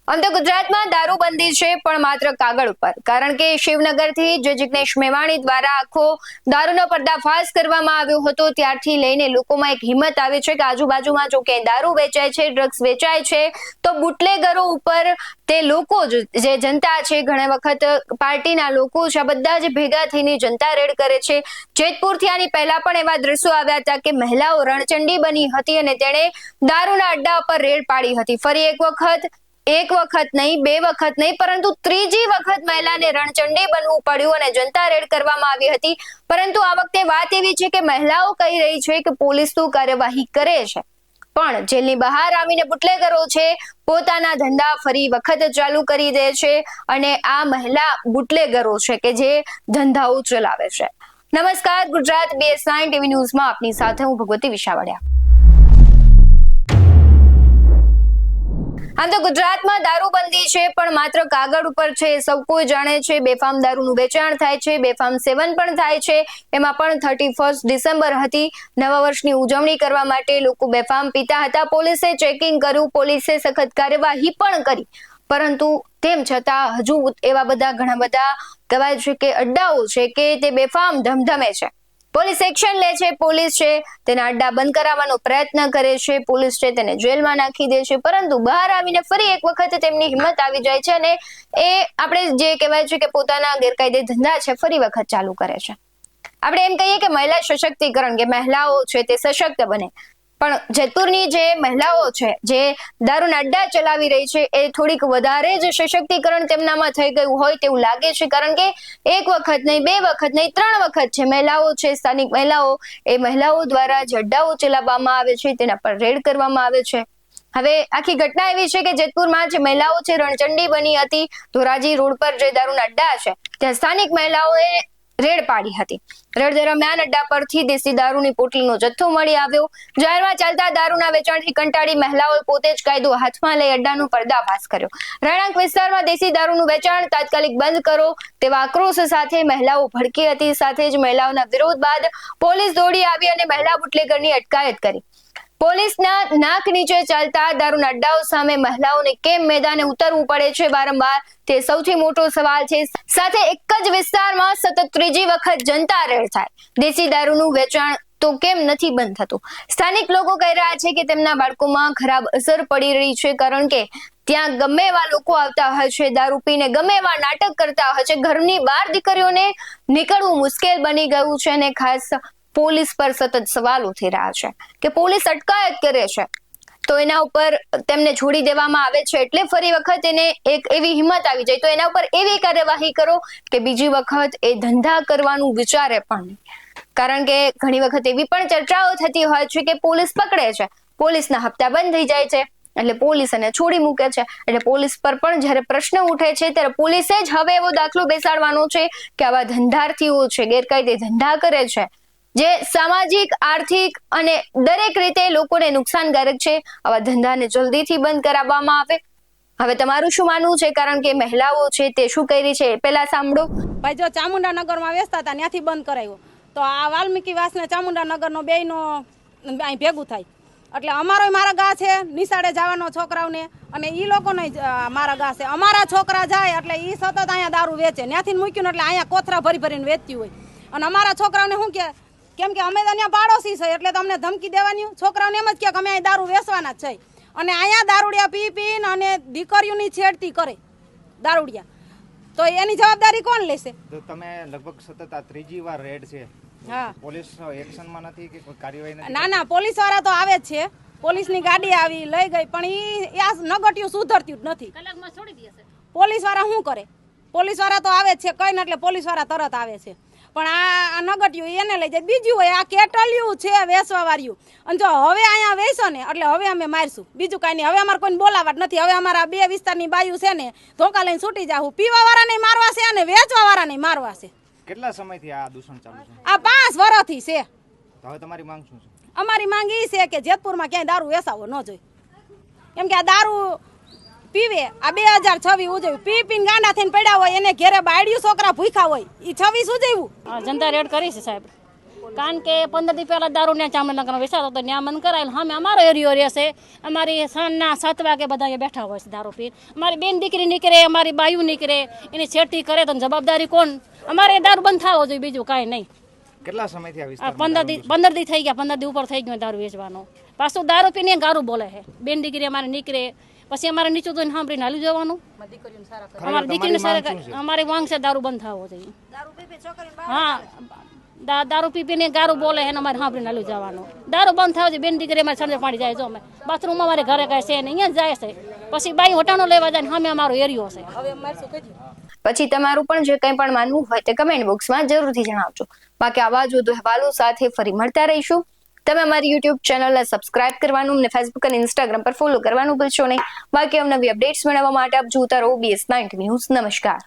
આમ તો ગુજરાતમાં દારૂબંધી છે પણ માત્ર કાગળ ઉપર, કારણ કે શિવનગરથી જે જિગ્નેશ મેવાણી દ્વારા આખો દારૂનો પર્દાફાશ કરવામાં આવ્યો હતો ત્યારથી લઈને લોકોમાં એક હિંમત આવે છે કે આજુબાજુમાં જો કે દારૂ વેચાય છે, ડ્રગ્સ વેચાય છે તો બુટલેગરો ઉપર તે લોકો જે જનતા છે, ઘણી વખત પાર્ટીના લોકો છે, આ બધા જ ભેગા થઈને જનતા રેડ કરે છે। જેતપુરથી આની પહેલા પણ એવા દ્રશ્યો આવ્યા હતા કે મહિલાઓ રણચંડી બની હતી અને તેણે દારૂના અડ્ડા પર રેડ પાડી હતી। ફરી એક વખત નહીં, બે વખત નહીં, પરંતુ ત્રીજી વખત મહિલાને રણચંડી બનવું પડ્યું અને જનતા રેડ કરવામાં આવી હતી। પરંતુ આ વખતે વાત એવી છે કે મહિલાઓ કહી રહી છે કે પોલીસ તો કાર્યવાહી કરે છે પણ જેલની બહાર આવીને બુટલેગરો છે પોતાના ધંધા ફરી વખત ચાલુ કરી દે છે અને આ મહિલા બુટલેગરો છે કે જે ધંધાઓ ચલાવે છે। નમસ્કાર, ગુજરાત BS9 ટીવી ન્યૂઝમાં આપની સાથે હું ભગવતી વિશાવડિયા। આમ તો ગુજરાતમાં દારૂબંધી છે પણ માત્ર કાગળ ઉપર છે, સૌ કોઈ જાણે છે। બેફામ દારૂનું વેચાણ થાય છે, બેફામ સેવન પણ થાય છે। એમાં પણ 31 ડિસેમ્બર હતી, નવા વર્ષની ઉજવણી કરવા માટે લોકો બેફામ પીતા હતા। પોલીસે ચેકિંગ કર્યું, પોલીસે સખત કાર્યવાહી પણ કરી, પરંતુ તેમ છતાં હજુ એવા ઘણા બધા કહેવાય છે કે અડ્ડાઓ છે કે તે બેફામ ધમધમે છે। પોલીસ એક્શન લે છે, પોલીસ છે તેના અડ્ડા બંધ કરાવવાનો પ્રયત્ન કરે છે, પોલીસ છે તેને જેલમાં નાખી દે છે, પરંતુ બહાર આવીને ફરી એક વખત તેમની હિંમત આવી જાય છે અને એ આપણે જે કહેવાય છે કે પોતાના ગેરકાયદે ધંધા છે ફરી વખત ચાલુ કરે છે। આપણે એમ કહીએ કે મહિલા સશક્તિકરણ, કે મહિલાઓ છે તે સશક્ત બને, પણ જેતપુરની જે મહિલાઓ છે જે દારૂના અડ્ડા ચલાવી રહી છે એ થોડીક વધારે જ સશક્તિકરણ તેમનામાં થઈ ગયું હોય તેવું લાગે છે, કારણ કે એક વખત નહીં, બે વખત નહીં, 3 વખત છે મહિલાઓ છે, સ્થાનિક મહિલાઓ, એ મહિલાઓ દ્વારા જે અડ્ડાઓ ચલાવવામાં આવે છે તેના પર રેડ કરવામાં આવે છે। હવે આખી ઘટના એવી છે કે જેતપુરમાં જે મહિલાઓ છે રણચંડી બની હતી, ધોરાજી રોડ પર જે દારૂના અડ્ડા છે ત્યાં સ્થાનિક મહિલાઓએ રેડ પાડી હતી। રેડ દરમિયાન અડ્ડા પરથી દેશી દારૂની પોટલીનો જથ્થો મળી આવ્યો। જાહેરમાં ચાલતા દારૂના વેચાણથી કંટાળી મહિલાઓએ પોતે જ કાયદો હાથમાં લઈ અડ્ડાનો પર્દાફાશ કર્યો। રહેણાંક વિસ્તારમાં દેશી દારૂનું વેચાણ તાત્કાલિક બંધ કરો તેવા આક્રોશ સાથે મહિલાઓ ભડકી હતી। સાથે જ મહિલાઓના વિરોધ બાદ પોલીસ દોડી આવી અને મહિલા બુટલેગરની અટકાયત કરી। પોલીસના નાક નીચે ચાલતા દારૂના અડ્ડાઓ સામે મહિલાઓને કેમ મેદાને ઉતરવું પડે છે વારંવાર, તે સૌથી મોટો સવાલ છે। સાથે એક જ વિસ્તારમાં સતત ત્રીજી વખત જનતા રેડ થાય, દેશી દારૂનું વેચાણ તો કેમ નથી બંધ થતું? સ્થાનિક લોકો કહી રહ્યા છે કે તેમના બાળકોમાં ખરાબ અસર પડી રહી છે, કારણ કે ત્યાં ગમે એવા લોકો આવતા હોય છે, દારૂ પીને ગમે એવા નાટક કરતા હોય છે, ઘરની બહાર દીકરીઓને નીકળવું મુશ્કેલ બની ગયું છે અને ખાસ પોલીસ પર સતત સવાલો થઈ રહ્યા છે કે પોલીસ અટકાયત કરે છે તો એના ઉપર તેમને છોડી દેવામાં આવે છે, એટલે ફરી વખત એને એક એવી હિંમત આવી જાય તો એના ઉપર એવી કાર્યવાહી કરો કે બીજી વખત એ ધંધા કરવાનું વિચારે પણ નહીં। કારણ કે ઘણી વખત એવી પણ ચર્ચાઓ થતી હોય છે કે પોલીસ પકડે છે, પોલીસના હપ્તા બંધ થઈ જાય છે એટલે પોલીસ એને છોડી મૂકે છે, એટલે પોલીસ પર પણ જ્યારે પ્રશ્ન ઉઠે છે ત્યારે પોલીસે જ હવે એવો દાખલો બેસાડવાનો છે કે આવા ધંધાર્થીઓ છે, ગેરકાયદે ધંધા કરે છે, જે સામાજિક, આર્થિક અને દરેક રીતે લોકોને નુકસાનકારક છે, આવા ધંધાને જલ્દીથી બંધ કરાવવામાં આવે। હવે તમારું શું માનવું છે? કારણ કે મહિલાઓ છે તે શું કહી રહી છે પહેલા સાંભળો। ભાઈ, જો ચામુંડાનગરમાં વેચતા હતા ત્યાંથી બંધ કરાવ્યો તો આ વાલ્મીકીવાસ ને ચામુંડાનગરનો બેયનો અહીં ભેગું થાય, એટલે અમારો મારા ગા છે નિશાળે જવાનો છોકરાઓને, અને એ લોકોને મારા ગા છે। અમારા છોકરા જાય એટલે એ સતત અહીંયા દારૂ વેચે, ત્યાંથી મૂક્યું એટલે અહીંયા કોથરા ભરી ભરીને વેચતી હોય, અને અમારા છોકરાઓને શું કે કેમ કે અમે તો અહીંયા પાડોશી છે એટલે તમને ધમકી દેવાની, છોકરાઓને એમ જ કે અમે અહીં દારૂ વેચવાના જ છે, અને અહીંયા દારૂડિયા પી પીને અને દીકરીઓની છેડતી કરે દારૂડિયા, તો એની જવાબદારી કોણ લેશે? તો તમે લગભગ સતત આ ત્રીજી વાર રેડ છે, હા, પોલીસ એક્શનમાં નથી કે કોઈ કાર્યવાહી નથી? ના, પોલીસ વાળા તો આવે જ છે, પોલીસની ગાડી આવી લઈ ગઈ, પણ એ નગટ્યું સુધરતું જ નથી, કલાકમાં છોડી દે છે। પોલીસ વાળા શું કરે? પોલીસ વાળા તો આવે જ છે, કઈ ને એટલે પોલીસ વાળા તરત આવે છે, પણ આ નગટ્યું એને લઈ જાય। બીજું હોય આ કેટલિયું છે વેચવા વાળ્યું, અને જો હવે અહીંયા વેચો ને એટલે હવે અમે મારશું, બીજું કાંઈ નહીં, હવે અમારે કોઈને બોલાવા જ નથી, હવે અમારા 2 વિસ્તારની બાયું છે ને ધોકા લઈને છૂટી જાવું, પીવા વાળાને મારવા છે અને વેચવા વાળાને મારવા છે। કેટલા સમયથી આ દૂષણ ચાલુ છે? આ 5 વર્ષથી છે। તો હવે તમારી માંગ શું છે? અમારી માંગ એ છે કે જેતપુરમાં ક્યાંય દારૂ વેચાવો ન જોઈએ, કેમ કે આ દારૂ પીવે આ 2026 ઉજવ્યું, પી પીને ગાંડા થઈને પડ્યા હોય, એને ઘેરે બાળ્યું છોકરા ભૂખ્યા હોય, એ 26 ઉજવ્યું। જનતા રેડ કરી છે સાહેબ, કારણ કે 15 દી પહેલા દારૂ ત્યાં ચામડાનગરમાં વેચાતો હતો ત્યાં બંધ કરાયેલું. અમે અમારો એરિયો રહેશે, અમારી સાંજના 7 વાગે બધા અહીંયા બેઠા હોય છે દારૂ પી. અમારી બેન દીકરી નીકળે, અમારી બાયું નીકળે, એની છેડતી કરે તો જવાબદારી કોણ? અમારે એ દારૂ બંધ થવો જોઈએ, બીજું કાંઈ નહીં. કેટલા સમયથી આ આ વિસ્તારમાં 15 દી થઈ ગયા, 15 દી ઉપર થઈ ગયું દારૂ વેચવાનો. પાછું દારૂ પીને ગારું બોલે છે. બેન દીકરી અમારે નીકળે, પછી અમારે નીચું તો સાંભળીને હાલી જવાનું. અમારી દીકરીને અમારી માંગ છે દારૂ બંધ થવો જોઈએ. હા, દારૂ પીને ગારું બોલે છે ને અમારે સાંભળીને હાલી જવાનું. દારૂ બંધ થવો જોઈએ. બેન દીકરી અમારે સંજે પાણી જાય જો અમે બાથરૂમ અમારે ઘરે કાંઈ છે ને અહીંયા જાય છે. પછી બાઈ હોટાનો લેવા જાય ને અમે અમારો એરિયો છે. પછી તમારું પણ જે કંઈ પણ માનવું હોય તે કમેન્ટ બોક્સમાં જરૂરથી જણાવજો. બાકી આવા જ વધુ અહેવાલો સાથે ફરી મળતા રહીશું. તમે અમારી યુટ્યુબ ચેનલને સબસ્ક્રાઇબ કરવાનું અને ફેસબુક અને ઇન્સ્ટાગ્રામ પર ફોલો કરવાનું ભૂલશો નહીં. બાકી અવનવી અપડેટ્સ મેળવવા માટે આપ જોતા રહો BS90 ન્યૂઝ. નમસ્કાર.